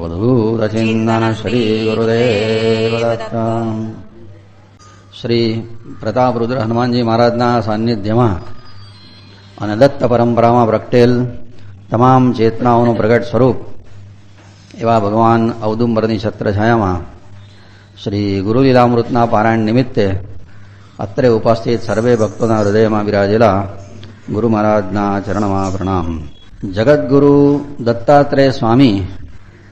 સર્વભૂતચિંતન શ્રી ગુરુદેવ દત્ત. શ્રી પ્રતાપરુદ્ર હનુમાનજી મહારાજના સાનિધ્યમાં અને દત્ત પરંપરામાં પ્રગટેલ તમામ ચેતનાઓનું પ્રગટ સ્વરૂપ એવા ભગવાન ઔદુંબરની છત્રછાયામાં શ્રી ગુરુલીલામૃતના પારાયણ નિમિત્તે અત્રે ઉપસ્થિત સર્વે ભક્તોના હૃદયમાં બિરાજેલા ગુરુ મહારાજના ચરણમાં પ્રણામ. જગતગુરુ દત્તાત્રેય સ્વામી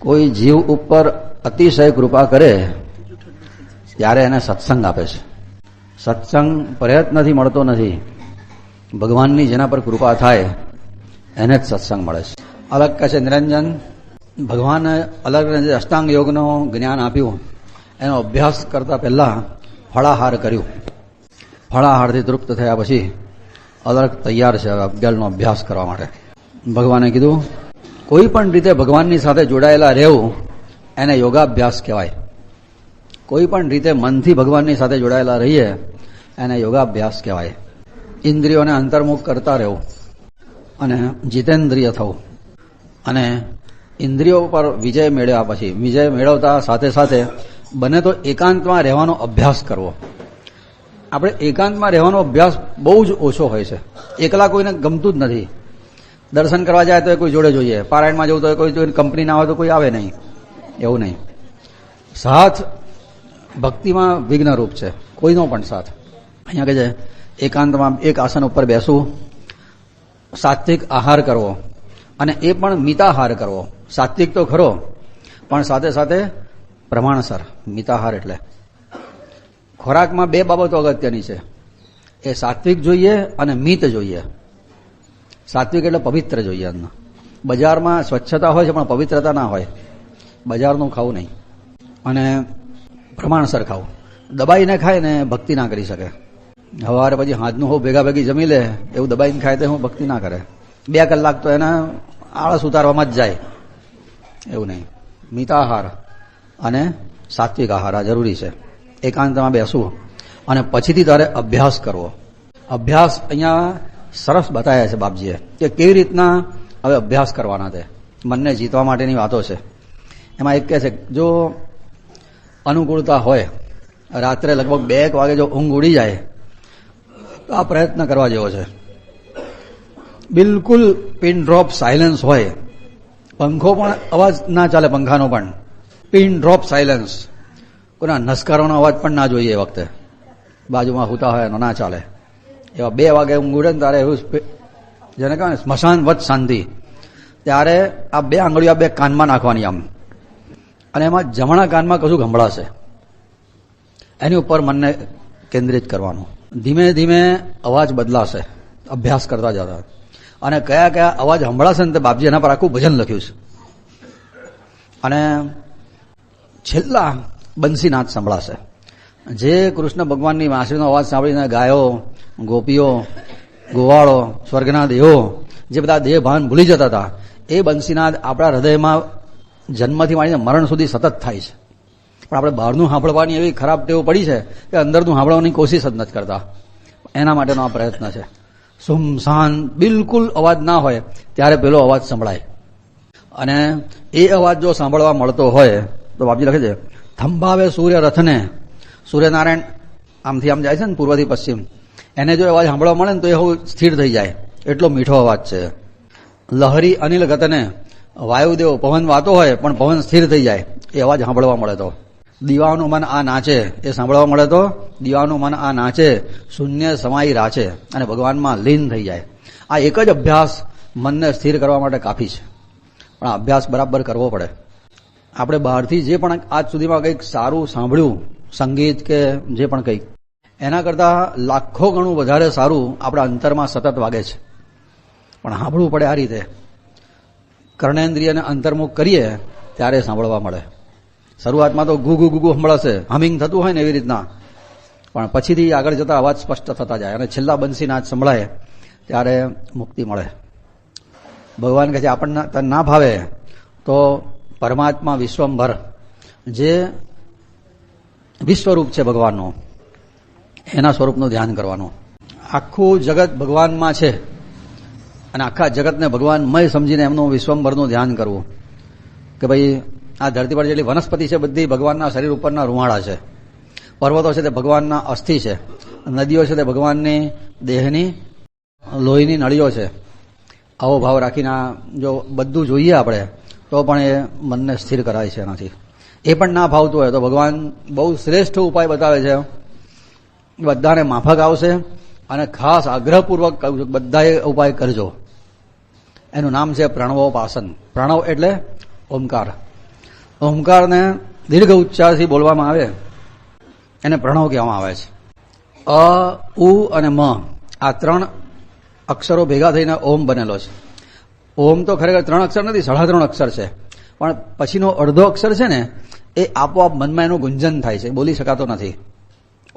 કોઈ જીવ ઉપર અતિશય કૃપા કરે ત્યારે એને સત્સંગ આપે છે. સત્સંગ પ્રયત્નથી મળતો નથી. ભગવાનની જેના પર કૃપા થાય એને જ સત્સંગ મળે છે. અલગ કહે છે નિરંજન, ભગવાને અલગ અષ્ટાંગ યોગનું જ્ઞાન આપ્યું, એનો અભ્યાસ કરતા પહેલા ફળાહાર કર્યું. ફળાહારથી તૃપ્ત થયા પછી અલગ તૈયાર છે અજ્ઞાનનો અભ્યાસ કરવા માટે. ભગવાને કીધું કોઈ પણ રીતે ભગવાનની સાથે જોડાયેલા રહેવું એને યોગાભ્યાસ કહેવાય. કોઈ પણ રીતે મનથી ભગવાનની સાથે જોડાયેલા રહીએ એને યોગાભ્યાસ કહેવાય. ઇન્દ્રિયોને અંતર્મુખ કરતા રહેવું અને જીતેન્દ્રિય થવું અને ઇન્દ્રિયો પર વિજય મેળવ્યા પછી વિજય મેળવતા સાથે સાથે બને તો એકાંતમાં રહેવાનો અભ્યાસ કરવો. આપણે એકાંતમાં રહેવાનો અભ્યાસ બહુ જ ઓછો હોય છે. એકલા કોઈને ગમતું જ નથી. દર્શન કરવા જાય તો કોઈ જોડે જોઈએ, પારાયણમાં જવું તો કોઈ કંપની ના હોય તો કોઈ આવે નહીં, એવું નહીં. સાથ ભક્તિમાં વિઘ્નરૂપ છે, કોઈનો પણ સાથ. અહીંયા કહે છે એકાંતમાં એક આસન ઉપર બેસવું, સાત્વિક આહાર કરવો અને એ પણ મિતાહાર કરવો. સાત્વિક તો ખરો પણ સાથે સાથે પ્રમાણસર. મિતાહાર એટલે ખોરાકમાં બે બાબતો અગત્યની છે. એ સાત્વિક જોઈએ અને મિત જોઈએ. સાત્વિક એટલે પવિત્ર જોઈએ. અન્ન બજારમાં સ્વચ્છતા હોય છે પણ પવિત્રતા ના હોય. બજારનું ખાવું નહીં અને પ્રમાણસર ખાવું. દબાઈને ખાય ને ભક્તિ ના કરી શકે. સવારે પછી હાથનું હો ભેગા ભેગી જમી લે એવું દબાઈને ખાય તો હું ભક્તિ ના કરે. 2 કલાક તો એના આળસ ઉતારવામાં જ જાય. એવું નહીં. મિતાહાર અને સાત્વિક આહાર આ જરૂરી છે. એકાંતમાં બેસવું અને પછીથી તારે અભ્યાસ કરવો. અભ્યાસ અહીંયા સરસ બતાવ્યા છે બાપજીએ કે કેવી રીતના હવે અભ્યાસ કરવાના છે. મનને જીતવા માટેની વાતો છે. એમાં એક કહે છે જો અનુકૂળતા હોય, રાત્રે લગભગ 2 વાગે જો ઊંઘ ઉડી જાય તો આ પ્રયત્ન કરવા જેવો છે. બિલકુલ પિન ડ્રોપ સાયલન્સ હોય, પંખો પણ અવાજ ના ચાલે, પંખાનો પણ પિન ડ્રોપ સાયલન્સ. કોઈના નસકારોનો અવાજ પણ ના જોઈએ. એ વખતે બાજુમાં હુતા હોય એનો ના ચાલે. એવા 2 વાગે ઊંઘ ઉડે ને તારે એવું જેને કહેવાય ને સ્મશાન વત શાંતિ, ત્યારે આ 2 આંગળીઓ આ 2 કાનમાં નાખવાની આમ, અને એમાં જમણા કાનમાં કશું સંભળાશે એની ઉપર મનને કેન્દ્રિત કરવાનું. ધીમે ધીમે અવાજ બદલાશે અભ્યાસ કરતા જતા. અને કયા કયા અવાજ સંભળાશે ને તે બાપજી એના પર આખું ભજન લખ્યું છે. અને છેલ્લા બંસીનાથ સંભળાશે. જે કૃષ્ણ ભગવાનની વાંસળીનો અવાજ સાંભળીને ગાયો, ગોપીઓ, ગોવાળો, સ્વર્ગના દેવો જે બધા દેહ ભાન ભૂલી જતા હતા, એ બંસીનાદ આપણા હૃદયમાં જન્મથી માંડીને મરણ સુધી સતત થાય છે. પણ આપણે બહારનું સાંભળવાની એવી ખરાબ ટેવ પડી છે કે અંદરનું સાંભળવાની કોશિશ જ નથી કરતા. એના માટેનો આ પ્રયત્ન છે. સુમસાન બિલકુલ અવાજ ના હોય ત્યારે પેલો અવાજ સંભળાય. અને એ અવાજ જો સાંભળવા મળતો હોય તો બાપજી લખે છે થંભાવે સૂર્ય રથને. સૂર્યનારાયણ આમથી આમ જાય છે ને પૂર્વથી પશ્ચિમ, એને જો અવાજ સાંભળવા મળે ને તો એ સ્થિર થઈ જાય. એટલો મીઠો અવાજ છે. લહરી અનિલ ગતને. વાયુદેવ પવન વાતો હોય પણ પવન સ્થિર થઈ જાય એ અવાજ સાંભળવા મળે તો. દીવાનું મન આ નાચે એ સાંભળવા મળે તો દીવાનું મન આ નાચે શૂન્ય સમાઈ રાચે અને ભગવાનમાં લીન થઈ જાય. આ એક જ અભ્યાસ મનને સ્થિર કરવા માટે કાફી છે. પણ આ અભ્યાસ બરાબર કરવો પડે. આપણે બહારથી જે પણ આજ સુધીમાં કંઈક સારું સાંભળ્યું, સંગીત કે જે પણ કંઈક, એના કરતાં લાખો ગણું વધારે સારું આપણા અંતરમાં સતત વાગે છે. પણ સાંભળવું પડે આ રીતે. કર્ણેન્દ્રિયને અંતર્મુખ કરીએ ત્યારે સાંભળવા મળે. શરૂઆતમાં તો ગુગુ ગુગુ સંભળાશે, હમિંગ થતું હોય ને એવી રીતના, પણ પછીથી આગળ જતા અવાજ સ્પષ્ટ થતા જાય અને છેલ્લા બંસીનાદ સંભળાય ત્યારે મુક્તિ મળે. ભગવાન કહે છે આપણને ના ભાવે તો પરમાત્મા વિશ્વંભર જે વિશ્વરૂપ છે ભગવાનનું, એના સ્વરૂપનું ધ્યાન કરવાનું. આખું જગત ભગવાનમાં છે અને આખા જગતને ભગવાનમય સમજીને એમનું વિશ્વંભરનું ધ્યાન કરવું કે ભાઈ આ ધરતી પર જેટલી વનસ્પતિ છે બધી ભગવાનના શરીર ઉપરના રૂવાડા છે. પર્વતો છે તે ભગવાનના અસ્થિ છે. નદીઓ છે તે ભગવાનની દેહની લોહીની નળીઓ છે. આવો ભાવ રાખીને જો બધું જોઈએ આપણે તો પણ એ મનને સ્થિર કરાય છે. એનાથી એ પણ ના ભાવતું હોય તો ભગવાન બહુ શ્રેષ્ઠ ઉપાય બતાવે છે. બધાને માફક આવશે અને ખાસ આગ્રહપૂર્વક બધાએ ઉપાય કરજો. એનું નામ છે પ્રણવોપાસન. પ્રણવ એટલે ઓમકાર. ઓમકારને દીર્ઘ ઉચ્ચારથી બોલવામાં આવે એને પ્રણવ કહેવામાં આવે છે. અ, ઉ અને મ આ 3 અક્ષરો ભેગા થઈને ઓમ બનેલો છે. ઓમ તો ખરેખર 3 અક્ષર નથી, 3.5 અક્ષર છે. પણ પછીનો અડધો અક્ષર છે ને એ આપોઆપ મનમાં એનું ગુંજન થાય છે, બોલી શકાતો નથી.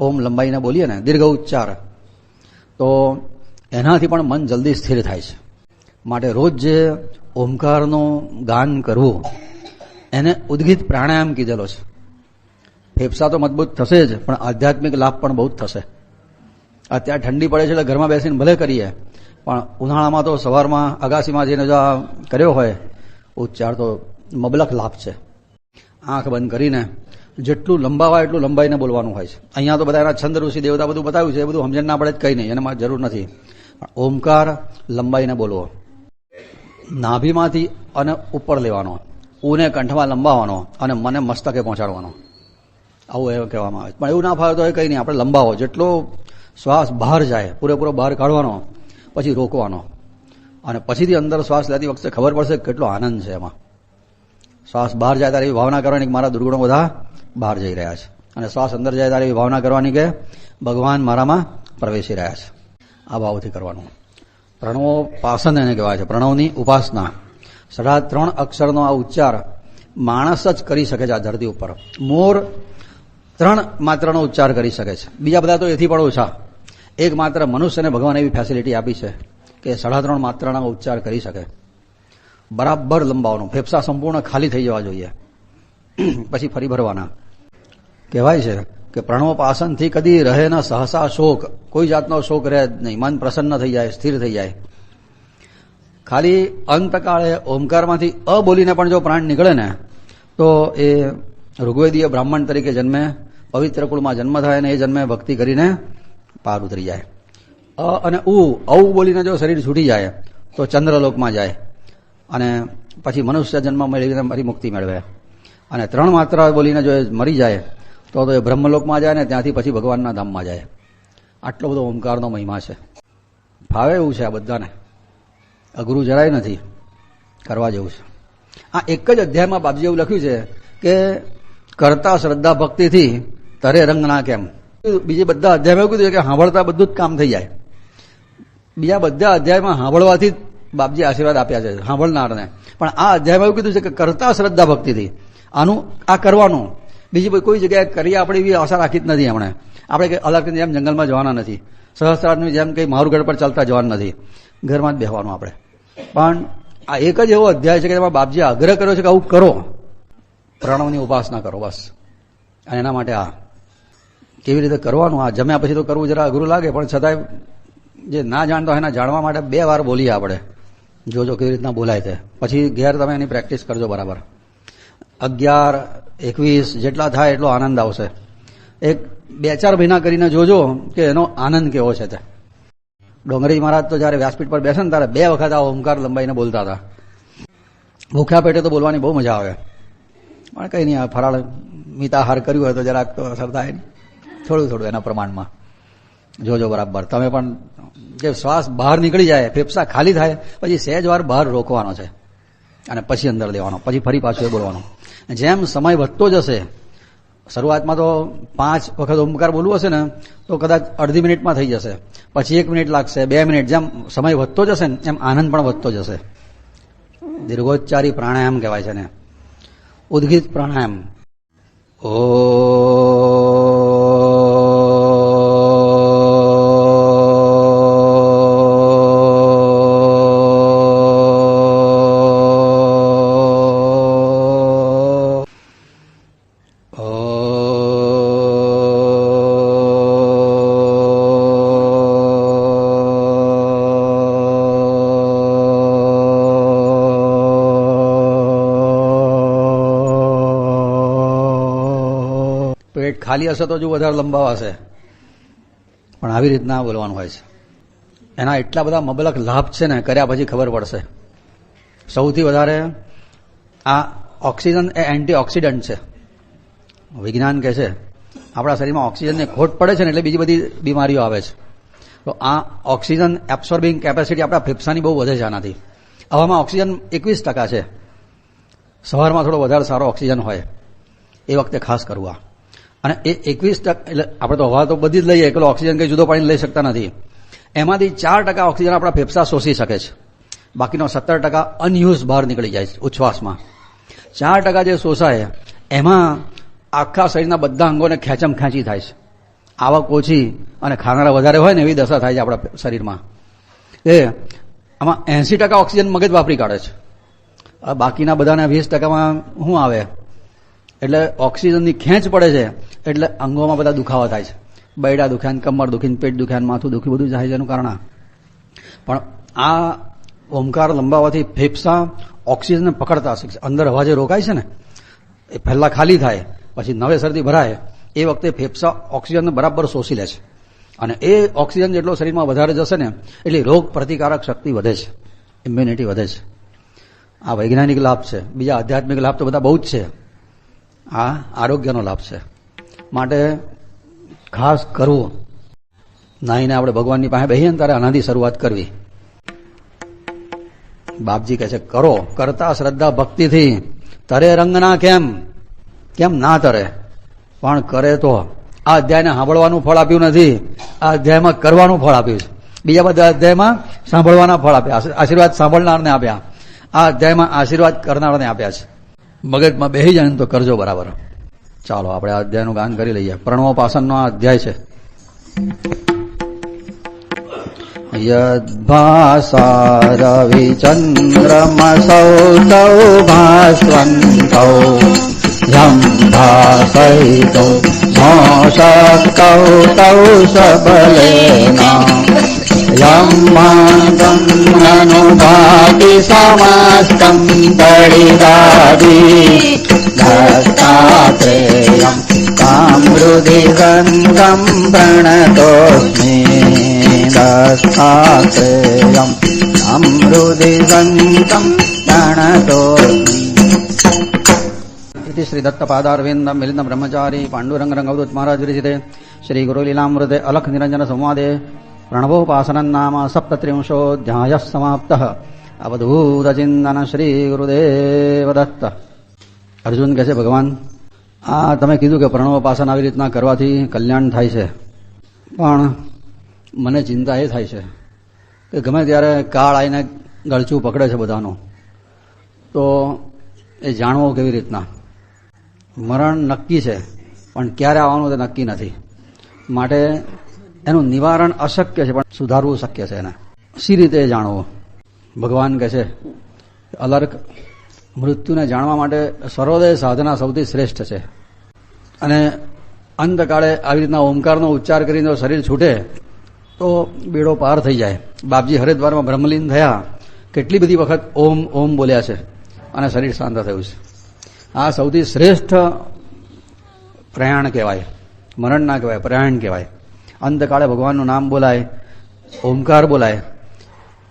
ઓમ લંબાઈને બોલીએ ને દીર્ઘ ઉચ્ચાર તો એનાથી પણ મન જલ્દી સ્થિર થાય છે. માટે રોજ જે ઓમકારનું ગાન કરવું એને ઉદ્ગીત પ્રાણાયામ કીધેલો છે. ફેફસા તો મજબૂત થશે જ, પણ આધ્યાત્મિક લાભ પણ બહુ જ થશે. અત્યારે ઠંડી પડે છે એટલે ઘરમાં બેસીને ભલે કરીએ, પણ ઉનાળામાં તો સવારમાં અગાસીમાં જઈને જો આ કર્યો હોય ઉચ્ચાર તો મબલક લાભ છે. આંખ બંધ કરીને જેટલું લંબાવાય એટલું લંબાઈને બોલવાનું હોય છે. અહીંયા તો બધા એના છંદ ઋષિ દેવતા બધું બતાવ્યું છે, એ બધું સમજણ ના પડે જ કંઈ નહીં, એને મારે જરૂર નથી. ઓમકાર લંબાઈને બોલવો, નાભીમાંથી અને ઉપર લેવાનો, ઉને કંઠમાં લંબાવવાનો અને મને મસ્તકે પહોંચાડવાનો, આવું એવું કહેવામાં આવે છે. પણ એવું ના ફાવે તો એ કંઈ નહીં, આપણે લંબાવો, જેટલો શ્વાસ બહાર જાય પૂરેપૂરો બહાર કાઢવાનો, પછી રોકવાનો અને પછીથી અંદર શ્વાસ લેતી વખતે ખબર પડશે કેટલો આનંદ છે એમાં. શ્વાસ બહાર જાય ત્યારે એવી ભાવના કરવાની કે મારા દુર્ગુણો બધા બહાર જઈ રહ્યા છે, અને શ્વાસ અંદર જાય ત્યારે એવી ભાવના કરવાની કે ભગવાન મારામાં પ્રવેશી રહ્યા છે. આ ભાવથી કરવાનું. પ્રણવોપાસન એને કહેવાય છે, પ્રણવની ઉપાસના. 3.5 અક્ષરનો આ ઉચ્ચાર માણસ જ કરી શકે છે આ ધરતી ઉપર. મોર 3 માત્રનો ઉચ્ચાર કરી શકે છે, બીજા બધા તો એથી પણ ઓછા. એક માત્ર મનુષ્યને ભગવાન એવી ફેસિલિટી આપી છે કે 3.5 માત્રાના ઉચ્ચાર કરી શકે. બરાબર લંબાવવાનું, ફેફસા સંપૂર્ણ ખાલી થઈ જવા જોઈએ, પછી ફરી ભરવાના. કહેવાય છે કે પ્રણવોપાસનથી કદી રહે ન સહસા શોક, કોઈ જાતનો શોક રહે જ નહીં, મન પ્રસન્ન થઈ જાય, સ્થિર થઈ જાય. ખાલી અંતકાળે ઓમકારમાંથી અ બોલીને પણ જો પ્રાણ નીકળે ને તો એ ઋગ્વેદીય બ્રાહ્મણ તરીકે જન્મે, પવિત્ર કુળમાં જન્મ થાય અને એ જન્મે ભક્તિ કરીને પાર ઉતરી જાય. અ અને ઔ બોલીને જો શરીર છૂટી જાય તો ચંદ્રલોકમાં જાય અને પછી મનુષ્ય જન્મ મેળવીને ફરી મુક્તિ મેળવે. અને 3 માત્રા બોલીને જો મરી જાય તો એ બ્રહ્મલોકમાં જાય ને ત્યાંથી પછી ભગવાનના ધામમાં જાય. આટલો બધો ઓમકારનો મહિમા છે. ફાવે એવું છે આ બધાને, અઘરું જરાય નથી, કરવા જેવું છે. આ એક જ અધ્યાયમાં બાપજી એવું લખ્યું છે કે કરતા શ્રદ્ધા ભક્તિથી તરે રંગ ના કેમ. બીજે બધા અધ્યાયમાં એવું કીધું કે સાંભળતા બધું જ કામ થઈ જાય. બીજા બધા અધ્યાયમાં સાંભળવાથી બાપજી આશીર્વાદ આપ્યા છે સાંભળનારને, પણ આ અધ્યાયમાં એવું કીધું છે કે કરતા શ્રદ્ધા ભક્તિથી આનું આ કરવાનું. બીજી કોઈ જગ્યાએ કરીએ આપણે એવી આશા રાખી જ નથી. હમણાં આપણે અલગની જેમ જંગલમાં જવાના નથી, સહસ્ત્રારની જેમ કંઈ મારુગઢ પર ચાલતા જવાનું નથી, ઘરમાં જ બેસવાનું આપણે. પણ આ એક જ એવો અધ્યાય છે કે તેમાં બાપજીએ આગ્રહ કર્યો છે કે આવું કરો, પ્રણવની ઉપાસના કરો બસ. અને એના માટે આ કેવી રીતે કરવાનું, આ જમ્યા પછી તો કરવું જરા અઘરું લાગે, પણ છતાંય જે ના જાણતો હોય એના જાણવા માટે 2 વાર બોલીએ આપણે, જોજો કેવી રીતના બોલાય છે. પછી ઘેર તમે એની પ્રેક્ટિસ કરજો બરાબર. 11, 21 જેટલા થાય એટલો આનંદ આવશે. 2-4 મહિના કરીને જોજો કે એનો આનંદ કેવો છે તે. ડોંગરી મહારાજ તો જયારે વ્યાસપીઠ પર બેસે ને ત્યારે 2 વખત આ ઓમકાર લંબાઈને બોલતા હતા. ભૂખ્યા પેટે તો બોલવાની બહુ મજા આવે, પણ કંઈ નહીં, આ ફરાળ મિતાહાર કર્યું હોય તો જરાક તો અસર થાય ને, થોડું એના પ્રમાણમાં જોજો બરાબર. તમે પણ જે શ્વાસ બહાર નીકળી જાય, ફેફસા ખાલી થાય પછી સહેજ વાર બહાર રોકવાનો છે અને પછી અંદર લેવાનો, પછી ફરી પાછું એ બોલવાનું. જેમ સમય વધતો જશે, શરૂઆતમાં તો 5 વખત ઓમકાર બોલવું હશે ને તો કદાચ અડધી મિનિટમાં થઈ જશે, પછી 1 મિનિટ લાગશે, 2 મિનિટ. જેમ સમય વધતો જશે ને એમ આનંદ પણ વધતો જશે. દીર્ઘોચ્ચારી પ્રાણાયામ કહેવાય છે ને, ઉદ્ગીત પ્રાણાયામ. ઓ પેટ ખાલી હશે તો જો વધારે લંબાવાશે, પણ આવી રીતના બોલવાનું હોય છે. એના એટલા બધા મબલક લાભ છે ને, કર્યા પછી ખબર પડશે. સૌથી વધારે આ ઓક્સિજન એ એન્ટીઓક્સિડન્ટ છે. વિજ્ઞાન કહે છે આપણા શરીરમાં ઓક્સિજનની ખોટ પડે છે ને એટલે બીજી બધી બીમારીઓ આવે છે. તો આ ઓક્સિજન એબ્સોર્બિંગ કેપેસિટી આપણા ફેફસાની બહુ વધે છે આનાથી. હવામાં ઓક્સિજન 21% છે. સવારમાં થોડો વધારે સારો ઓક્સિજન હોય એ વખતે ખાસ કરવું આ. અને એ 21% એટલે આપણે તો હવા તો બધી જ લઈએ, એકલો ઓક્સિજન કંઈ જુદો પાડીને લઈ શકતા નથી. એમાંથી 4% ઓક્સિજન આપણા ફેફસા શોષી શકે છે. બાકીનો 17% અનયુઝ બહાર નીકળી જાય છે ઉચ્છ્વાસમાં. 4% જે શોષાય એમાં આખા શરીરના બધા અંગોને ખેંચમ ખેંચી થાય છે. આવક ઓછી અને ખાનારા વધારે હોય ને એવી દશા થાય છે આપણા શરીરમાં. આમાં 80% ઓક્સિજન મગજ વાપરી કાઢે છે. બાકીના બધાના 20%માં શું આવે એટલે ઓક્સિજનની ખેંચ પડે છે એટલે અંગોમાં બધા દુખાવા થાય છે. બૈડા દુખ્યાન, કમર દુખીને, પેટ દુખ્યાન, માથું દુખી, બધું થાય છે એનું કારણ. પણ આ ઓમકાર લંબાવવાથી ફેફસા ઓક્સિજનને પકડતા શીખશે. અંદર હવા જે રોકાય છે ને એ પહેલા ખાલી થાય પછી નવેસરથી ભરાય એ વખતે ફેફસા ઓક્સિજનને બરાબર શોષી લે છે. અને એ ઓક્સિજન જેટલો શરીરમાં વધારે જશે ને એટલે રોગ પ્રતિકારક શક્તિ વધે છે, ઇમ્યુનિટી વધે છે. આ વૈજ્ઞાનિક લાભ છે. બીજા આધ્યાત્મિક લાભ તો બધા બહુ જ છે. આ આરોગ્યનો લાભ છે. માટે ખાસ કરવું. નાહીને આપણે ભગવાનની પાસે બેહીએ ને ત્યારે આનાથી શરૂઆત કરવી. બાપજી કહે છે કરો, કરતા શ્રદ્ધા ભક્તિથી તરે રંગના કેમ ના તરે, પણ કરે તો. આ અધ્યાયને સાંભળવાનું ફળ આપ્યું નથી, આ અધ્યાયમાં કરવાનું ફળ આપ્યું છે. બીજા બધા અધ્યાયમાં સાંભળવાના ફળ આપ્યા, આશીર્વાદ સાંભળનારને આપ્યા. આ અધ્યાયમાં આશીર્વાદ કરનારને આપ્યા છે. મગજમાં બેસી જાય ને તો કરજો બરાબર. ચાલો આપણે આ અધ્યાયનું ગાન કરી લઈએ. પ્રણવોપાસનનો આ અધ્યાય છે. યદ્ભાસા રવિચંદ્રમસૌ તૌ ભાસ્વંતૌ યમ ભાસયિતો મોશક્તૌ તૌ સબલેના યમ માંગમ અનુભાતિ સમસ્તં તડિદાદી દત્તાત્રેયં તામ હૃદિ ગંગમ પ્રણતોસ્મિ દત્તાત્રેયં તામ હૃદિ ગંગમ પ્રણતોસ્મિ. શ્રી દત્તપાદારવિંદ મિલિંદ બ્રહ્મચારી પાંડુરંગ રંગવદૂત મહારાજ વિરચિતે શ્રી ગુરુ લીલામૃતે અલખ નિરંજન સંવાદે પ્રણવોપાસનં નામ સપ્તત્રિંશોऽધ્યાયः સમાપ્તઃ. અવધૂત ચિંતન શ્રી ગુરુદેવ દત્ત. અર્જુન કહે છે ભગવાન આ તમે કીધું કે પ્રણવોપાસન આવી રીતના કરવાથી કલ્યાણ થાય છે, પણ મને ચિંતા એ થાય છે કે ગમે ત્યારે કાળ આવીને ગળચું પકડે છે બધાનું, તો એ જાણવો કેવી રીતના. મરણ નક્કી છે પણ ક્યારે આવવાનું તે નક્કી નથી. માટે એનું નિવારણ અશક્ય છે પણ સુધારવું શક્ય છે. એને સી રીતે જાણવું? ભગવાન કહે છે અલર્ક મૃત્યુને જાણવા માટે સર્વોદય સાધના સૌથી શ્રેષ્ઠ છે. અને અંતકાળે આવી રીતના ઓમકારનો ઉચ્ચાર કરીને શરીર છૂટે તો બેડો પાર થઈ જાય. બાપજી હરિદ્વારમાં બ્રહ્મલીન થયા, કેટલી બધી વખત ઓમ ઓમ બોલ્યા છે અને શરીર શાંત થયું છે. આ સૌથી શ્રેષ્ઠ પ્રયાણ કહેવાય. મરણ ના કહેવાય, પ્રયાણ કહેવાય. અંતકાળે ભગવાનનું નામ બોલાય, ઓમકાર બોલાય.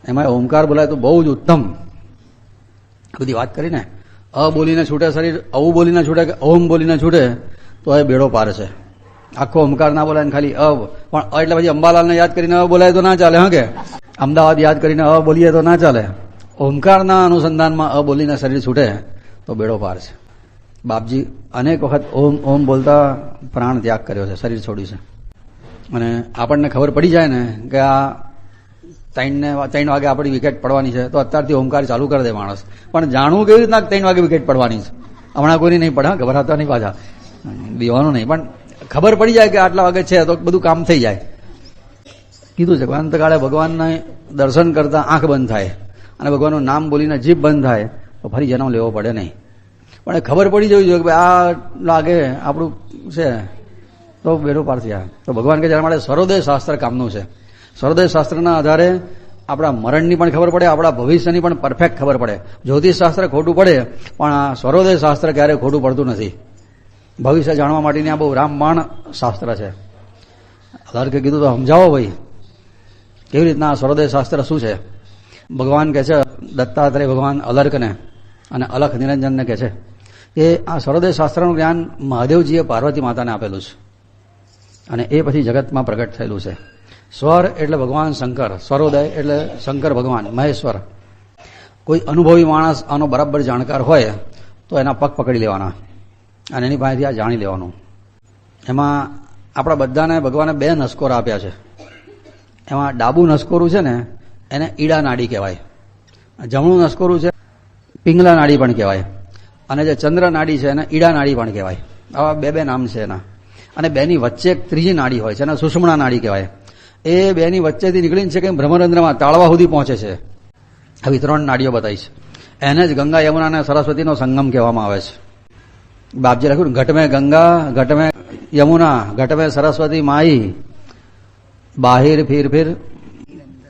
એમાં ઓમકાર બોલાય તો બહુ જ ઉત્તમ. બધી વાત કરીને અ બોલીને છૂટે શરીર, અવું બોલીને છૂટે કે ઓમ બોલીને છૂટે તો એ બેડો પાર છે. આખો ઓમકાર ના બોલાય ને ખાલી પણ એટલે પછી અંબાલાલને યાદ કરીને બોલાય તો ના ચાલે. હા કે અમદાવાદ યાદ કરીને બોલીએ તો ના ચાલે. ઓમકારના અનુસંધાનમાં બોલીને શરીર છૂટે તો બેડો પાર છે. બાપજી અનેક વખત ઓમ ઓમ બોલતા પ્રાણ ત્યાગ કર્યો છે, શરીર છોડ્યું છે. અને આપણને ખબર પડી જાય ને કે આ 3 વાગે આપણી વિકેટ પડવાની છે તો અત્યારથી ઓમકાર ચાલુ કરી દે માણસ. પણ જાણવું કેવી રીતના 3 વાગે વિકેટ પડવાની છે? હમણાં કોઈની નહીં પડે, ગભરાતા નહીં, પાછા બીવાનું નહીં, પણ ખબર પડી જાય કે આટલા વાગે છે તો બધું કામ થઈ જાય. કીધું છે અંતકાળે ભગવાનને દર્શન કરતા આંખ બંધ થાય અને ભગવાનનું નામ બોલીને જીભ બંધ થાય તો ફરી જન્મ લેવો પડે નહીં. પણ ખબર પડી જવી જોઈએ કે આ લાગે આપણું છે તો બેડો પાર થયા. તો ભગવાન કે જરા માટે સર્વોદય શાસ્ત્ર કામનું છે. સર્વોદય શાસ્ત્રના આધારે આપણા મરણની પણ ખબર પડે, આપણા ભવિષ્યની પણ પરફેક્ટ ખબર પડે. જ્યોતિષ શાસ્ત્ર ખોટું પડે પણ આ સર્વોદય શાસ્ત્ર ક્યારેય ખોટું પડતું નથી. ભવિષ્ય જાણવા માટેની આ બહુ રામબાણ શાસ્ત્ર છે. અલર્કે કીધું તો સમજાવો ભાઈ, કેવી રીતના આ સર્વોદય શાસ્ત્ર શું છે? ભગવાન કહે છે, દત્તાત્રેય ભગવાન અલર્કને અને અલખ નિરંજનને કહે છે કે આ સર્વોદય શાસ્ત્રનું જ્ઞાન મહાદેવજીએ પાર્વતી માતાને આપેલું છે અને એ પછી જગતમાં પ્રગટ થયેલું છે. સ્વર એટલે ભગવાન શંકર, સ્વરોદય એટલે શંકર ભગવાન મહેશ્વર. કોઈ અનુભવી માણસ આનો બરાબર જાણકાર હોય તો એના પગ પકડી લેવાના અને એની પાસેથી આ જાણી લેવાનું. એમાં આપણા બધાને ભગવાને બે નસકોરા આપ્યા છે. એમાં ડાબું નસકોરું છે ને એને ઈડા નાડી કહેવાય, જમણું નસકોરું છે પિંગલા નાડી પણ કહેવાય, અને જે ચંદ્ર નાડી છે એને ઈડા નાડી પણ કહેવાય. આવા બે નામ છે એના. અને બેની વચ્ચે એક ત્રીજી નાડી હોય છે, એને સુષુમ્ના નાડી કહેવાય. એ બેની વચ્ચેથી નીકળીને છે કે બ્રહ્મરંધ્રમાં તાળવા સુધી પહોંચે છે. આવી 3 નાડીઓ બતાવી છે. એને જ ગંગા યમુના અને સરસ્વતીનો સંગમ કહેવામાં આવે છે. બાપજી લખ્યું, ઘટ મેં ગંગા ઘટ મેં યમુના ઘટ મેં સરસ્વતી માઈ, બાહિર ફીર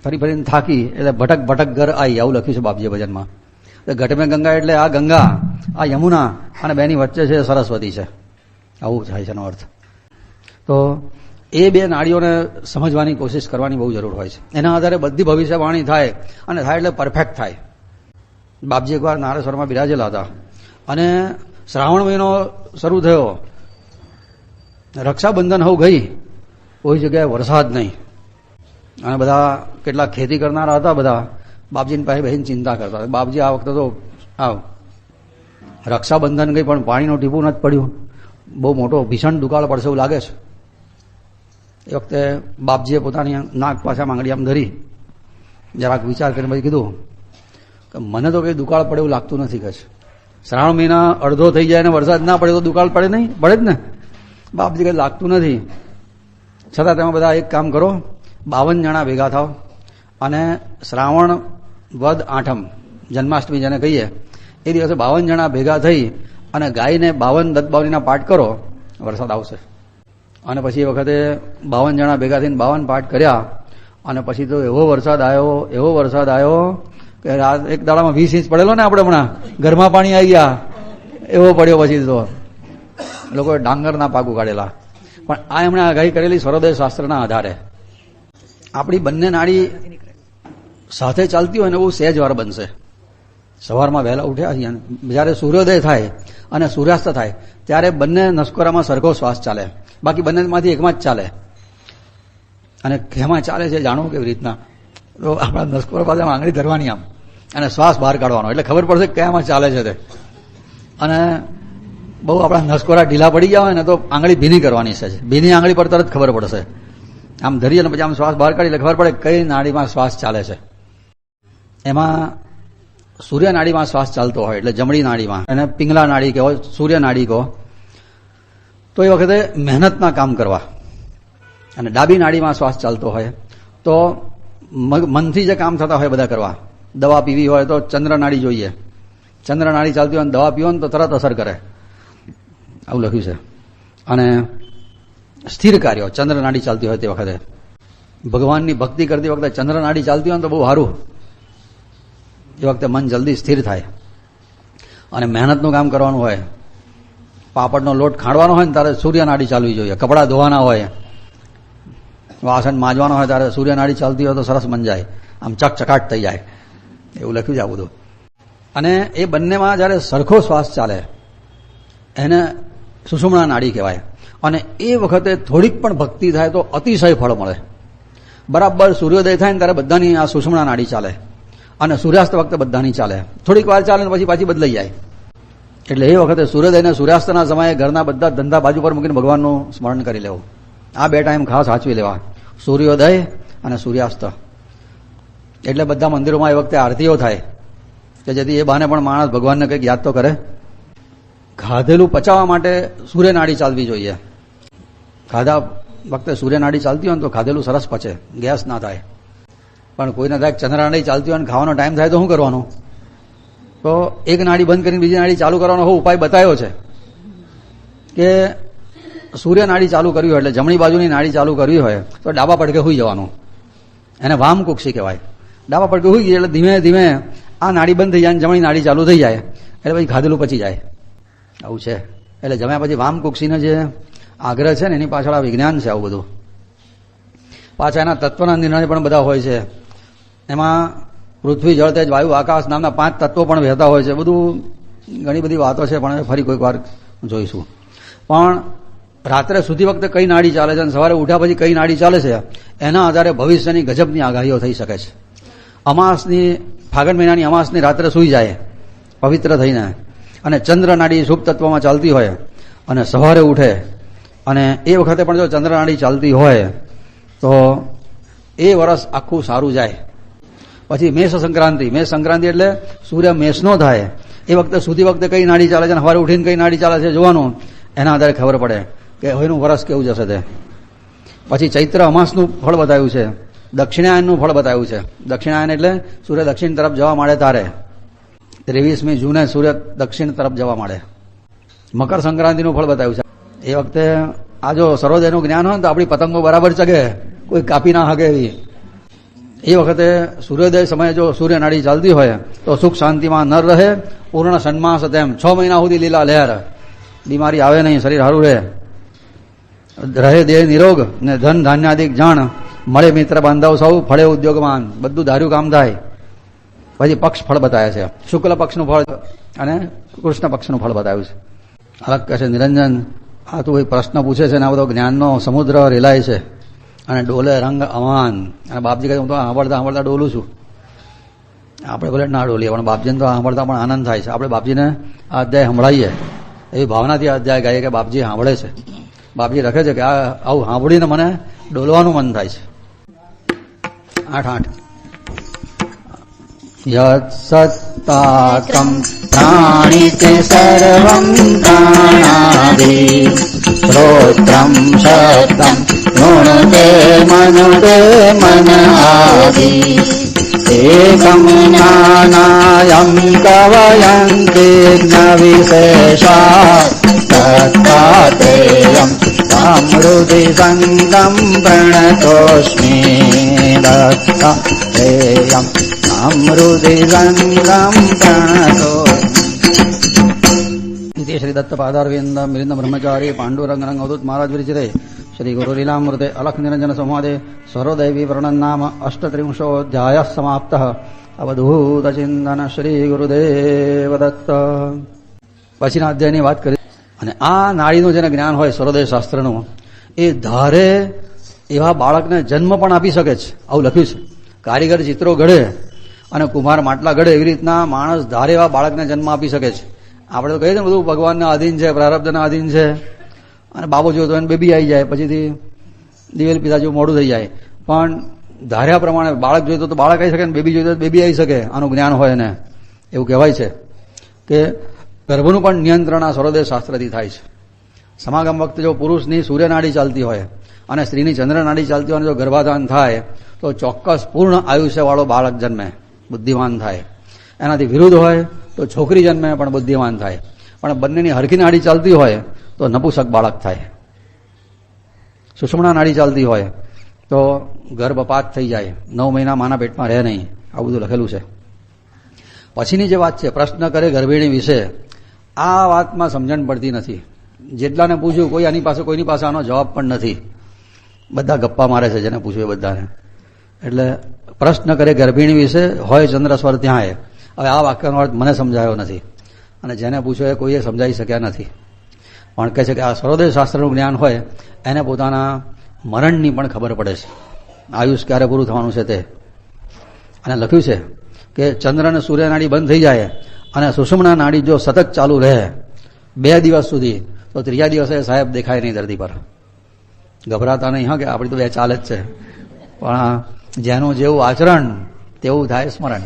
ફરી ફરીને થાકી એટલે ભટક ભટક ઘર આઈ, આવું લખ્યું છે બાપજી ભજનમાં. ઘટ મેં ગંગા એટલે આ ગંગા, આ યમુના અને બેની વચ્ચે છે સરસ્વતી છે, આવું થાય છે એનો અર્થ. તો એ બે નાડીઓને સમજવાની કોશિશ કરવાની બહુ જરૂર હોય છે. એના આધારે બધી ભવિષ્યવાણી થાય અને થાય એટલે પરફેક્ટ થાય. બાપજી એકવાર નારેશ્વરમાં બિરાજેલા હતા અને શ્રાવણ મહિનો શરૂ થયો, રક્ષાબંધન હવે ગઈ, કોઈ જગ્યાએ વરસાદ નહીં અને બધા કેટલાક ખેતી કરનારા હતા, બધા બાપજીની પાસે બહેન ચિંતા કરતા હતા. બાપજી આ વખતે તો રક્ષાબંધન ગઈ પણ પાણીનું ટીપું નથી પડ્યું, બહુ મોટો ભીષણ દુકાળ પડશે એવું લાગે છે. એ વખતે બાપજીએ પોતાની નાક પાછા માંગડી આમ ધરી જરાક વિચાર કરીને પછી કીધું કે મને તો કંઈ દુકાળ પડે એવું લાગતું નથી. કે શ્રાવણ મહિના અડધો થઈ જાય અને વરસાદ ના પડે તો દુકાળ પડે નહીં, પડે જ ને. બાપજી કંઈ લાગતું નથી. છતાં તમે બધા એક કામ કરો, 52 જણા ભેગા થાવ અને શ્રાવણ વદ આઠમ જન્માષ્ટમી જેને કહીએ એ દિવસે 52 જણા ભેગા થઈ અને ગાયને 52 દત્તબાવલીના પાઠ કરો, વરસાદ આવશે. અને પછી એ વખતે 52 જણા ભેગા થઈને 52 પાઠ કર્યા અને પછી તો એવો વરસાદ આવ્યો કે એક દાડામાં 20 ઇંચ પડેલો ને આપણે હમણાં ઘરમાં પાણી આવી ગયા એવો પડ્યો. પછી તો લોકોએ ડાંગરના પાક ઉગાડેલા. પણ આ એમણે આગાહી કરેલી સર્વોદય શાસ્ત્રના આધારે. આપણી બંને નાડી સાથે ચાલતી હોય ને બહુ સહેજ વાર બનશે. સવારમાં વહેલા ઉઠ્યા જ્યારે સૂર્યોદય થાય અને સૂર્યાસ્ત થાય ત્યારે બંને નસકોરામાં સરખો શ્વાસ ચાલે, બાકી બંનેમાંથી એકમાં જ ચાલે. અને કેમાં ચાલે છે જાણવું કેવી રીતના? તો આપણા નસકોરા પાસે આંગળી ધરવાની આમ અને શ્વાસ બહાર કાઢવાનો એટલે ખબર પડશે કયામાં ચાલે છે તે. અને બહુ આપણા નસકોરા ઢીલા પડી ગયા હોય ને તો આંગળી ભીની કરવાની છે. ભીની આંગળી પર તરત ખબર પડશે. આમ ધરી અને પછી આમ શ્વાસ બહાર કાઢી એટલે ખબર પડે કઈ નાડીમાં શ્વાસ ચાલે છે. એમાં સૂર્ય નાડીમાં શ્વાસ ચાલતો હોય એટલે જમણી નાડીમાં, એને પિંગલા નાડી કહો, સૂર્ય નાડી કહો. તો એ વખતે મહેનતના કામ કરવા. અને ડાબી નાડીમાં શ્વાસ ચાલતો હોય તો મનથી જે કામ થતા હોય બધા કરવા. દવા પીવી હોય તો ચંદ્ર નાડી જોઈએ. ચંદ્ર નાડી ચાલતી હોય દવા પીવો ને તો તરત અસર કરે, આવું લખ્યું છે. અને સ્થિર કાર્યો ચંદ્ર નાડી ચાલતી હોય તે વખતે. ભગવાનની ભક્તિ કરતી વખતે ચંદ્ર નાડી ચાલતી હોય ને તો બહુ સારું. એ વખતે મન જલ્દી સ્થિર થાય. અને મહેનતનું કામ કરવાનું હોય, પાપડનો લોટ ખાંડવાનો હોય ને ત્યારે સૂર્ય નાડી ચાલવી જોઈએ. કપડાં ધોવાના હોય, વાસણ માંજવાનો હોય ત્યારે સૂર્ય નાડી ચાલતી હોય તો સરસ મંજાય, આમ ચકચકાટ થઈ જાય, એવું લખ્યું છે આ બધું. અને એ બંનેમાં જ્યારે સરખો શ્વાસ ચાલે એને સુષુમ્ના નાડી કહેવાય. અને એ વખતે થોડીક પણ ભક્તિ થાય તો અતિશય ફળ મળે. બરાબર સૂર્યોદય થાય ને ત્યારે બધાની આ સુષુમ્ના નાડી ચાલે અને સૂર્યાસ્ત વખતે બધાની ચાલે. થોડીક વાર ચાલે ને પછી પાછી બદલાઈ જાય. એટલે એ વખતે સૂર્યોદય અને સૂર્યાસ્તના સમયે ઘરના બધા ધંધા બાજુ પર મૂકીને ભગવાનનું સ્મરણ કરી લેવું. આ 2 ટાઈમ ખાસ સાચવી લેવા, સૂર્યોદય અને સૂર્યાસ્ત. એટલે બધા મંદિરોમાં એ વખતે આરતીઓ થાય કે જેથી એ બહાને પણ માણસ ભગવાનને કંઈક યાદ તો કરે. ખાધેલું પચાવવા માટે સૂર્ય નાડી ચાલવી જોઈએ. ખાધા વખતે સૂર્ય નાડી ચાલતી હોય ને તો ખાધેલું સરસ પચે, ગેસ ના થાય. પણ કોઈને થાય ચંદ્ર નાડી ચાલતી હોય અને ખાવાનો ટાઈમ થાય તો શું કરવાનું? તો એક નાડી બંધ કરીને બીજી નાડી ચાલુ કરવાનો ઉપાય બતાવ્યો છે કે સૂર્ય નાડી ચાલુ કરવી હોય એટલે જમણી બાજુની નાડી ચાલુ કરવી હોય તો ડાબા પડકે હોઈ જવાનું. એને વામ કુક્ષી કહેવાય. ડાબા પડકે હોઈ ગઈ એટલે ધીમે ધીમે આ નાડી બંધ થઈ જાય અને જમણી નાડી ચાલુ થઈ જાય એટલે પછી ખાધેલું પચી જાય. આવું છે. એટલે જમ્યા પછી વામકુક્ષીનો જે આગ્રહ છે ને એની પાછળ આ વિજ્ઞાન છે આવું બધું. પાછા એના તત્વના નિર્ણય પણ બધા હોય છે. એમાં પૃથ્વી, જળ, તેજ, વાયુ, આકાશ નામના 5 તત્વો પણ વહેતા હોય છે. બધું ઘણી બધી વાતો છે, પણ ફરી કોઈક વાર જોઈશું. પણ રાત્રે સૂતી વખતે કઈ નાડી ચાલે છે અને સવારે ઉઠ્યા પછી કઈ નાડી ચાલે છે, એના આધારે ભવિષ્યની ગજબની આગાહીઓ થઈ શકે છે. અમાસની, ફાગણ મહિનાની અમાસની રાત્રે સૂઈ જાય પવિત્ર થઈને, અને ચંદ્ર નાડી શુભ તત્વમાં ચાલતી હોય અને સવારે ઉઠે, અને એ વખતે પણ જો ચંદ્ર નાડી ચાલતી હોય તો એ વર્ષ આખું સારું જાય. પછી મેષ સંક્રાંતિ એટલે સૂર્ય મેષનો થાય, એ વખતે સૂતી વખતે કઈ નાડી ચાલે છે અને સવારે ઉઠીને કઈ નાડી ચાલે છે જોવાનું, એના આધારે ખબર પડે કે એનું વર્ષ કેવું જશે તે. પછી ચૈત્ર અમાસનું ફળ બતાવ્યું છે, દક્ષિણાયનનું ફળ બતાવ્યું છે. દક્ષિણાયન એટલે સૂર્ય દક્ષિણ તરફ જવા માંડે તારે, 23મી જૂને સૂર્ય દક્ષિણ તરફ જવા માંડે. મકર સંક્રાંતિનું ફળ બતાવ્યું છે. એ વખતે આ જો સર્વોદયનું જ્ઞાન હોય ને તો આપણી પતંગો બરાબર ચગે, કોઈ કાપી ના હગે એવી. એ વખતે સૂર્યોદય સમયે જો સૂર્ય નાડી ચાલતી હોય તો સુખ શાંતિમાં નર રહે, પૂર્ણ સન્માસ તેમ 6 મહિના સુધી લીલા લહેર, બીમારી આવે નહીં, શરીર સારું રહે દેહ નિરોગ, ને ધન ધાન્યાદિક જાણ મળે, મિત્ર બાંધવ સૌ ફળે ઉદ્યોગમાન, બધું ધાર્યું કામ થાય. પછી પક્ષ ફળ બતાવ્યા છે, શુક્લ પક્ષનું ફળ અને કૃષ્ણ પક્ષનું ફળ બતાવ્યું છે. અલગ કહે છે નિરંજન, આ તું કોઈ પ્રશ્ન પૂછે છે ને આ બધો જ્ઞાનનો સમુદ્ર રેલાય છે અને ડોલે રંગ અમાન. અને બાપજી કહે હું તો સાંભળતા ડોલું છું. આપણે ભલે ના ડોલીએ, પણ બાપજીને તો સાંભળતા પણ આનંદ થાય છે. આપણે બાપજીને આ અધ્યાય સંભળાવીએ એવી ભાવનાથી આ અધ્યાય ગાઈએ કે બાપજી સાંભળે છે. બાપજી લખે છે કે આ આવું સાંભળીને મને ડોલવાનું મન થાય છે. 8 યત સત્તાકં પ્રાણીતે સર્વં પ્રાણાદિ શ્રોત્રં શબ્દં નુણતે મનુતે મન આદિ એકં જ્ઞાનાયં કવયંતિ જ્ઞવિશેષા દત્તાત્રેયં તામૃધિ સંગમ પ્રણતોસ્મિ દત્તાત્રેયં તામૃધિ સંગમ પ્રણતો. શ્રી દત્ત પાદારવિંદ મિલિંદ બ્રહ્મચારી પાંડુરંગ રંગ અવધૂત મહારાજ વિરચિતે શ્રી ગુરુ લીલામૃતે અલખ નિરંજન સંવાદે સર્વદૈવી વર્ણન નામ 38 સમાપ્ત. અવધૂત ચિંતન શ્રી ગુરુદેવ દત્ત. પછીના અધ્યાયની વાત કરી. અને આ નાડીનું જેને જ્ઞાન હોય સર્વોદય શાસ્ત્રનું, એ ધારે એવા બાળકને જન્મ પણ આપી શકે છે. આવું લખ્યું છે. કારીગર ચિત્રો ઘડે અને કુમાર માટલા ઘડે, એવી રીતના માણસ ધારે એવા બાળકને જન્મ આપી શકે છે. આપણે તો કહીએ ને બધું ભગવાનના આધીન છે, પ્રારબ્ધના આધીન છે, અને બાબો જોયો તો એને બેબી આવી જાય, પછીથી દિવેલ પિતા જેવું મોડું થઈ જાય. પણ ધાર્યા પ્રમાણે બાળક જોઈતો તો બાળક આવી શકે, બેબી જોઈતો તો બેબી આવી શકે, આનું જ્ઞાન હોય એને. એવું કહેવાય છે કે ગર્ભનું પણ નિયંત્રણ આ સર્વોદય શાસ્ત્રથી થાય છે. સમાગમ વખતે જો પુરુષની સૂર્ય નાડી ચાલતી હોય અને સ્ત્રીની ચંદ્ર નાડી ચાલતી હોય અને જો ગર્ભાધાન થાય તો ચોક્કસ પૂર્ણ આયુષ્યવાળો બાળક જન્મે, બુદ્ધિમાન થાય. એનાથી વિરુદ્ધ હોય તો છોકરી જન્મે પણ બુદ્ધિમાન થાય. પણ બંનેની હરખી નાડી ચાલતી હોય તો નપુસક બાળક થાય. સુષુમ્ના નાડી ચાલતી હોય તો ગર્ભપાત થઈ જાય, 9 મહિના માના પેટમાં રહે નહીં. આવું બધું લખેલું છે. પછીની જે વાત છે પ્રશ્ન કરે ગર્ભિણી વિશે, આ વાતમાં સમજણ પડતી નથી. જેટલાને પૂછ્યું કોઈ આની પાસે કોઈની પાસે આનો જવાબ પણ નથી. બધા ગપ્પા મારે છે જેને પૂછ્યું એ બધાને. એટલે પ્રશ્ન કરે ગર્ભિણી વિશે હોય ચંદ્ર સ્વર ત્યાં. હવે આ વાક્યનો અર્થ મને સમજાયો નથી અને જેને પૂછ્યો એ કોઈએ સમજાવી શક્યા નથી. પણ કહે છે કે આ સર્વોદય શાસ્ત્રનું જ્ઞાન હોય એને પોતાના મરણની પણ ખબર પડે છે, આયુષ ક્યારે પૂરું થવાનું છે તે. અને લખ્યું છે કે ચંદ્ર અને સૂર્ય નાડી બંધ થઈ જાય અને સુષુમ્ના નાડી જો સતત ચાલુ રહે 2 દિવસ સુધી, તો 3જા દિવસે સાહેબ દેખાય નહીં ધરતી પર. ગભરાતા નહીં હા, કે આપણી તો 2 ચાલે જ છે, પણ જેનું જેવું આચરણ તેવું થાય સ્મરણ.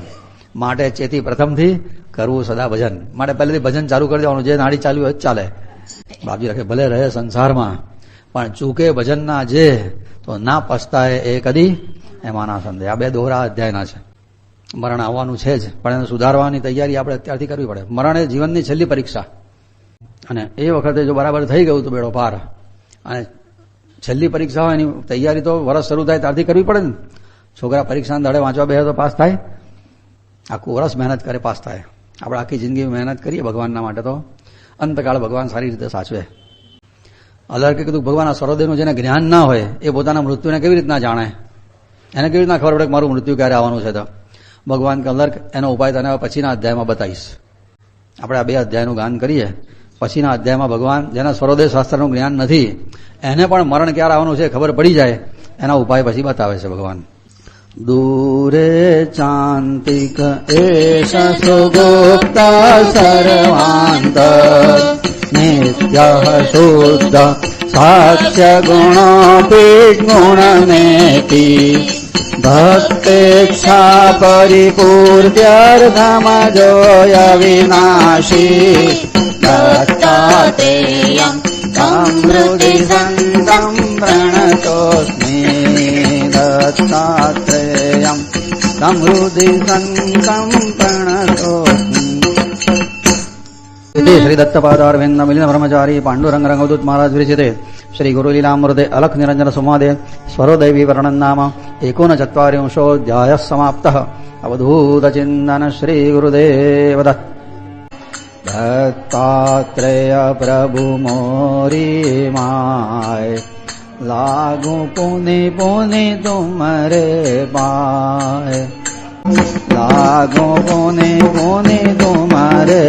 માટે ચેતી પ્રથમથી કરવું સદા ભજન. માટે પહેલેથી ભજન ચાલુ કરી દેવાનું, જે નાડી ચાલ્યું હોય જ ચાલે. બાપજી રાખે ભલે રહે સંસારમાં પણ ચૂકે ભજનના જે, તો ના પસ્તાય એ કદી એમાંના સંદેહ. આ 2 દોહરા અધ્યાયના છે. મરણ આવવાનું છે જ, પણ એને સુધારવાની તૈયારી આપણે અત્યારથી કરવી પડે. મરણ એ જીવનની છેલ્લી પરીક્ષા, અને એ વખતે જો બરાબર થઈ ગયું તો બેડો પાર. અને છેલ્લી પરીક્ષા હોય એની તૈયારી તો વર્ષ શરૂ થાય ત્યારથી કરવી પડે ને. છોકરા પરીક્ષાના દાડે વાંચવા બેસે તો પાસ થાય? આખું વર્ષ મહેનત કરે પાસ થાય. આપણે આખી જિંદગી મહેનત કરીએ ભગવાનના માટે તો અંતકાળ ભગવાન સારી રીતે સાચવે. અલર્કે કીધું ભગવાન આ સર્વદેવનું જેને જ્ઞાન ના હોય એ પોતાના મૃત્યુને કેવી રીતના જાણે, એને કેવી રીતના ખબર પડે કે મારું મૃત્યુ ક્યારે આવવાનું છે. તો ભગવાન કે અલર્ક એનો ઉપાય તને પછીના અધ્યાયમાં બતાવીશ. આપણે આ 2 અધ્યાયનું ગાન કરીએ, પછીના અધ્યાયમાં ભગવાન જેના સર્વદેવ શાસ્ત્રનું જ્ઞાન નથી એને પણ મરણ ક્યારે આવવાનું છે ખબર પડી જાય એના ઉપાય પછી બતાવે છે ભગવાન. દૂરે ચાંતિક એષ સુગુપ્તા સર્વાંત નિત્ય શુદ્ધ સાક્ષ્ય ગુણોપી ગુણમેતી ભક્તેચ્છા પરિપૂર્ત્યર્ધમજોય વિનાશી દત્તાત્રેયં સમૃદ્ધિ સંતં પ્રણતોસ્મિ દત્તાત્રેયં સમૃદ્ધિ સંતં પ્રણતોસ્મિ. શ્રી દત્તપાદારવિંદ મિલિન બ્રહ્મચારી પાંડુરંગ રંગદૂત મહારાજ વિરચિતે શ્રી ગુરુલીલામૃતે અલખ નિરંજન સંવાદે સ્વરોદૈવી વર્ણન નામ 39 સમાપ્તઃ. અવધૂત ચિંતન શ્રી ગુરુદેવ દત્ત. દત્તાત્રેય પ્રભુ મોરી માય લાગુ પુની પુની તુમરે પાય લાગુ પુની પુની તુમરે